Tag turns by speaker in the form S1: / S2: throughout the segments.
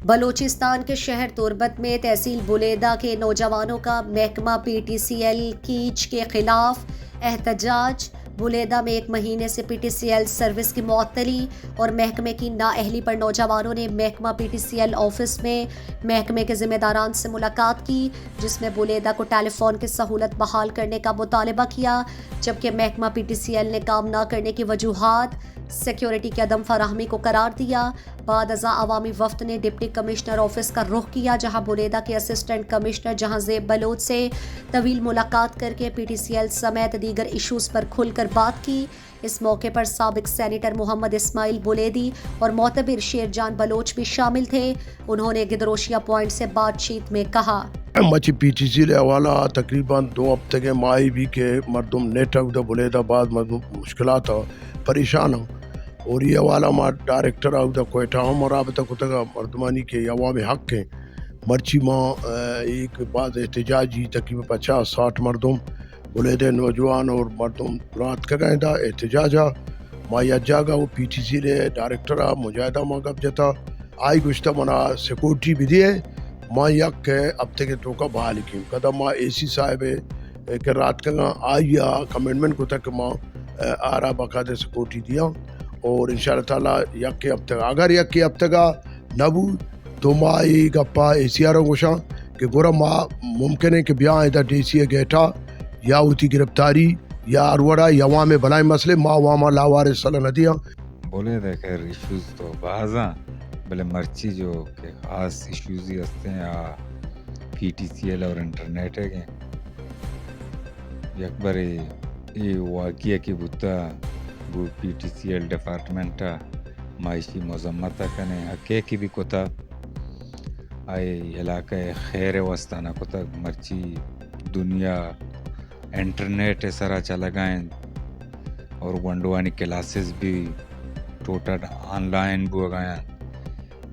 S1: بلوچستان کے شہر تربت میں تحصیل بلیدہ کے نوجوانوں کا محکمہ P T C L Kech کے خلاف احتجاج۔ بلیدہ میں 1 مہینے سے P T C L service کی معطلی اور محکمے کی نااہلی پر نوجوانوں نے محکمہ P T C L office میں محکمے کے ذمہ داران سے ملاقات کی، جس میں بلیدہ کو ٹیلی فون کی سہولت بحال کرنے کا مطالبہ کیا، جبکہ محکمہ پی ٹی سی ایل نے کام نہ کرنے کی وجوہات سیکیورٹی کی عدم فراہمی کو قرار دیا۔ بعد ازاں عوامی وفد نے ڈپٹی کمشنر آفس کا رخ کیا، جہاں بلیدہ کے اسسٹنٹ کمشنر جہاں زیب بلوچ سے طویل ملاقات کر کے پی ٹی سی ایل سمیت دیگر ایشوز پر کھل کر بات کی۔ اس موقع پر سابق سینیٹر محمد اسماعیل بلیدی اور معتبر شیر جان بلوچ بھی شامل تھے۔ انہوں نے گدروشیا پوائنٹ سے بات چیت میں کہا،
S2: مچی پی ٹی سی حوالہ تقریباً 2 ہفتے کے مائی بھی کے مردم نیٹ آف دا بلیدہ بعد مردم مشکلات پریشان ہوں، اور یہ حوالہ ما ڈائریکٹر آف دا کوئٹہ ہم رابطہ کتگا مردمانی کے عوام حق ہیں مرچی ماں ایک بعض احتجاجی تقریباً 50-60 مردم بلیدہ نوجوان اور مردم رات کا گئے دا احتجاجا ما یا جاگا وہ پی ٹی سی رے ڈائریکٹر مجاہدہ ما گپ جتا آئی گشتہ منا سیکورٹی بھی دیے ماں یک اب تک ٹوکا بحال کی کدا ماں اے سی صاحب کہ رات کا آئی کمنٹمنٹ کو تک ماں آرا باقاعدہ سیکورٹی دیا، اور ان شاء اللہ تعالیٰ یک اب تک اگر یک اب تک نبو تو ماں ای گپا اے سی آرہ گوشاں کہ گورا ماں ممکن ہے کہ بیاں ایدہ ڈی سی گیٹا یا ہوتی گرفتاری یا اروڑا یا وہاں میں بنائے مسئلے ماں وہاں لاوارث صلی اللہ دیا
S3: بولے دے خیر ایشوز تو بعضاں بلے مرچی جو کہ خاص ایشوز ہی ہستے ہیں پی ٹی سی ایل اور انٹرنیٹ ہے یک بار یہ واقعہ کی بوتا وہ پی ٹی سی ایل ڈپارٹمنٹا معاشی مذمتہ کنے حقے کی بھی کتا آئے علاقہ خیر وستانہ کتا مرچی دنیا انٹرنیٹ سرا چلا گائیں اور ونڈوانی کلاسز بھی ٹوٹل آن لائن بو گئیں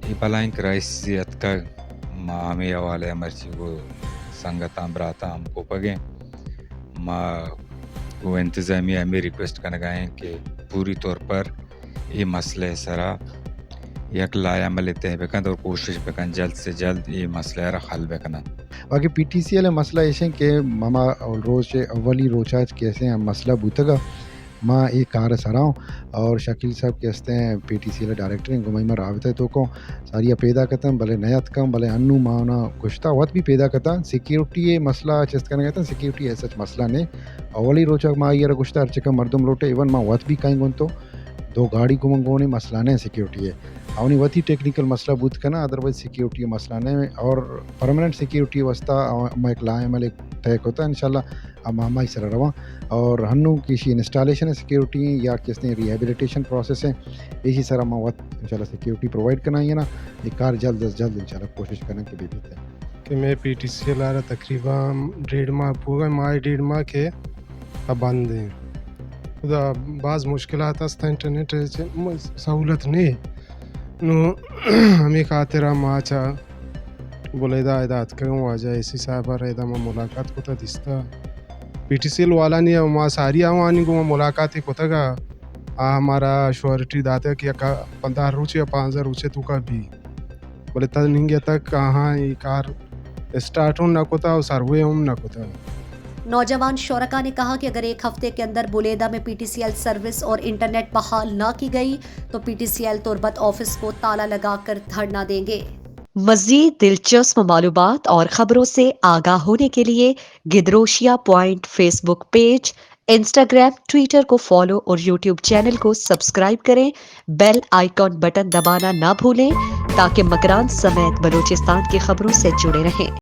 S3: یہ بلائیں کرائسیت کا ہمیں حوالے مرچی کو سنگتاں براتا ہم کو پگیں وہ انتظامیہ ہمیں ریکویسٹ کرنے گئے کہ پوری طور پر یہ مسئلہ سرا یک لایا عمل تہ بکند اور کوشش بکن جلد سے جلد یہ مسئلہ را حل بکنا۔
S4: باقی پی ٹی سی ایل مسئلہ ایسے کہ ماما روز اولی روچاج کیسے ہیں مسئلہ بوتگا ماں ایک کار سراؤں اور شکیل صاحب کے ہستے ہیں P T C L director ہیں گمائی میں رابطہ تو کو ساریہ پیدا کرتا بلے نیت کم بلے انو مانا گشتہ وقت بھی پیدا کرتا سیکیورٹی مسئلہ چست کرنے گئے سیکیورٹی ایسا مسئلہ نہیں اولی روچا ماں یہ گشتہ ہر چکا مردم لوٹے ایون ماں وقت بھی کہیں گن تو 2 گاڑی کو منگونے مسئلہ نہیں سیکیورٹی ہے اونی وتی ٹیکنیکل مسئلہ بوت کرنا ادروائز سیکیورٹی مسئلہ نہیں اور پرمننٹ سیکیورٹی واسطہ میں ایک لا عمل طے ہوتا ہے انشاءاللہ اب ہمائی سر رواں اور ہنو کسی انسٹالیشن ہے سیکیورٹی یا کس نے ریہیبلیٹیشن پروسیس ہے اسی سر ہم وقت انشاءاللہ سیکیورٹی پرووائڈ کرنا ہے نا یہ کار جلد از جلد انشاءاللہ کوشش کرنا کہ بھی ہے
S5: کہ میں پی ٹی سی ایل آ رہا تقریباً 1.5 ماہ پورا ماہ 1.5 ماہ کے اب بند ہیں خدا بعض مشکلات ہستا انٹرنیٹ سہولت نہیں نو ہمیں خاطرہ ماں چا بلیدہ ایداد کروں آ جائے اسی صاحب رہتا میں ملاقات کو تا دستا پی ٹی سی ایل والا نہیں ہے ماں ساری آوانی کو ملاقات ہی کو تا گا ہمارا شورٹی داتا کہ 15 روچے یا 15 روچے تو کا بھی بولے تا نہیں گیا تک کہاں یہ کار اسٹارٹ ہوں نہ کوتا اور سروے ہوں نہ کوتا۔
S1: نوجوان شرکا نے کہا کہ اگر 1 ہفتے کے اندر بلیدہ میں P T C L service اور انٹرنیٹ بحال نہ کی گئی تو P T C L Turbat office کو تالا لگا کر دھرنا دیں گے۔ مزید دلچسپ معلومات اور خبروں سے آگاہ ہونے کے لیے Gedrosia point Facebook page, Instagram, Twitter کو فالو اور یوٹیوب چینل کو سبسکرائب کریں۔ بیل آئیکن بٹن دبانا نہ بھولیں تاکہ مکران سمیت بلوچستان کی خبروں سے جڑے رہیں۔